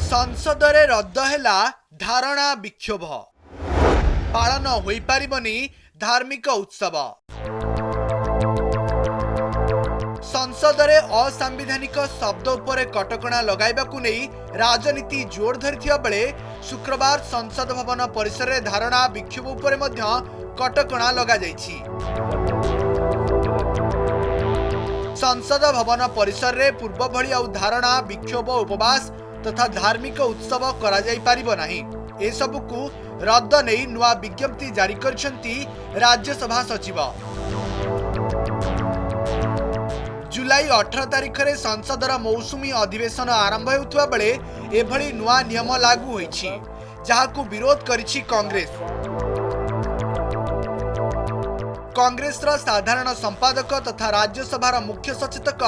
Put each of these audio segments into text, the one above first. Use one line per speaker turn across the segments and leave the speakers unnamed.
संसद रे रद्द हैला धारणा विक्षोभ पालन होई पारिबनी धार्मिक उत्सव। संसद रे असंवैधानिक शब्द उपरे कटकणा लगाइबाकू नै राजनीति जोर धरिथिया बेले शुक्रवार संसद भवन परिसर रे धारणा विक्षोभ उपरे मध्य कटकणा लगा जाइछि। संसद भवन परिसर रे पूर्व भली आउ धारणा विक्षोभ उपवास तथा धार्मिक उत्सव करा जाई पारिबो नाही। ए सबकू रद्द नहीं नुआ विज्ञप्ति जारी करछंती राज्यसभा सचिव। जुलाई 18 तारिख रे संसदर मौसुमी अधिवेशन आरंभ हेउथुवा बेले एभली नुआ नियम लागू होईछि जहाकू विरोध करिछि कांग्रेस। कांग्रेस साधारण संपादक तथा राज्यसभार मुख्य सचेतक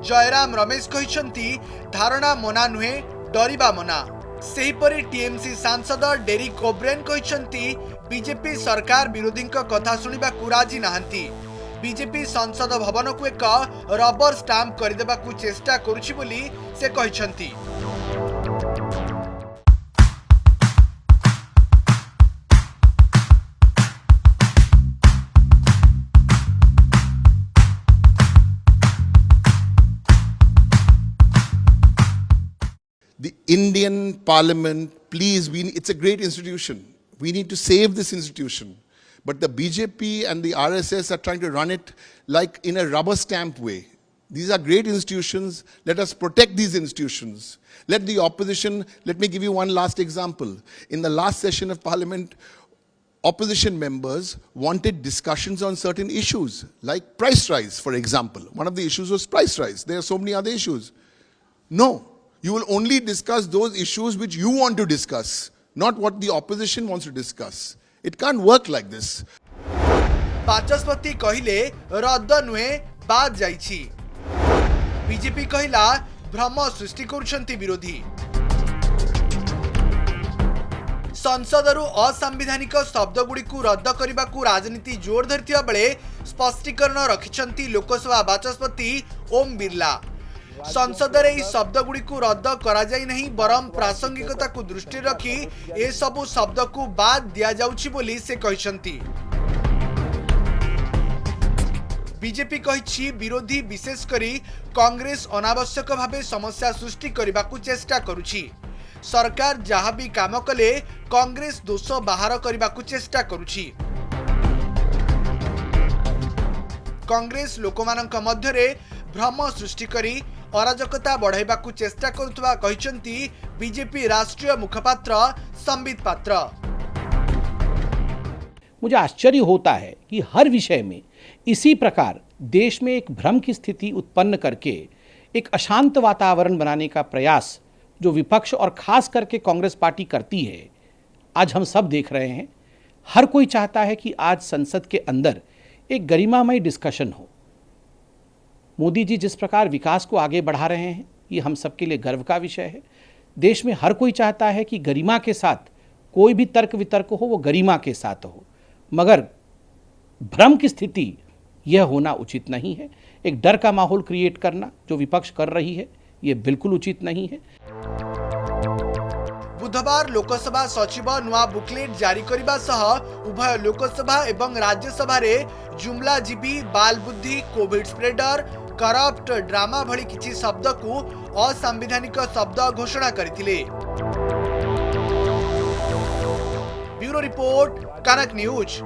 जयराम रमेश कहिसंती धारणा मना नुहे डरिबा मना। सेहीपरि टीएमसी सांसद डेरिक ओब्रेन कहिसंती बीजेपी सरकार विरोधी कथा सुनिबा को राजी नाहंती। बीजेपी संसद भवन को एक रबर स्टाम्प करदेबाकू चेष्टा करुछि बोली से कहिसंती।
The Indian Parliament, please, it's a great institution. We need to save this institution. But the BJP and the RSS are trying to run it like in a rubber stamp way. These are great institutions. Let us protect these institutions. Let the opposition, let me give you one last example. In the last session of Parliament, opposition members wanted discussions on certain issues, like price rise, for example. One of the issues was price rise. There are so many other issues. No. You will only discuss those issues which you want to discuss, not what the opposition wants to discuss. It can't work like this.
Bachaspati कहिले रद्द नुहे बाद जाइछि। BJP कहिला भ्रम सृष्टि करुछंती विरोधी। संसदरु असंवैधानिक शब्द गुड़िकु रद्द करबाकू राजनीति जोर धरिथिया बेले स्पष्टीकरण रखिछंती लोकसभा बाचस्पति ओम बिरला। संसद रे ई शब्द गुड़िकु रद्द करा जाई नहीं बरम प्रासंगिकता को दृष्टि रखी ए सबु शब्द को बाद दिया जाउछि बोली से कहिसंती। बीजेपी कहिछि विरोधी विशेष करी कांग्रेस अनावश्यक भावे समस्या सृष्टि करबाकू चेष्टा करुछि। सरकार जहाँ भी काम कले कांग्रेस दोष बाहर करबाकू चेष्टा करुछि। कांग्रेस लोकमानक मध्यरे भ्रम सृष्टि करी अराजकता बढ़ाइबाकू चेष्टा करुवा कहिसंती बीजेपी राष्ट्रीय मुखपात्र संबित पात्र।
मुझे आश्चर्य होता है कि हर विषय में इसी प्रकार देश में एक भ्रम की स्थिति उत्पन्न करके एक अशांत वातावरण बनाने का प्रयास जो विपक्ष और खास करके कांग्रेस पार्टी करती है, आज हम सब देख रहे हैं। हर कोई चाहता है कि आज संसद के अंदर एक गरिमामय डिस्कशन हो। मोदी जी जिस प्रकार विकास को आगे बढ़ा रहे हैं, ये हम सबके लिए गर्व का विषय है। देश में हर कोई चाहता है कि गरिमा के साथ कोई भी तर्क वितर्क हो वो गरिमा के साथ हो, मगर भ्रम की स्थिति यह होना उचित नहीं है। एक डर का माहौल क्रिएट करना जो विपक्ष कर रही है, ये बिल्कुल उचित नहीं है।
बुधवार लोकसभा सचिव नुआ बुकलेट जारी करबा सह उभय लोकसभा एवं राज्यसभा रे जुमलाजीवी, बाल बुद्धि, कोविड स्प्रेडर, करप्ट, ड्रामा भली किछि शब्द को असंवैधानिक शब्द घोषणा करथिले। ब्यूरो रिपोर्ट, कनक न्यूज।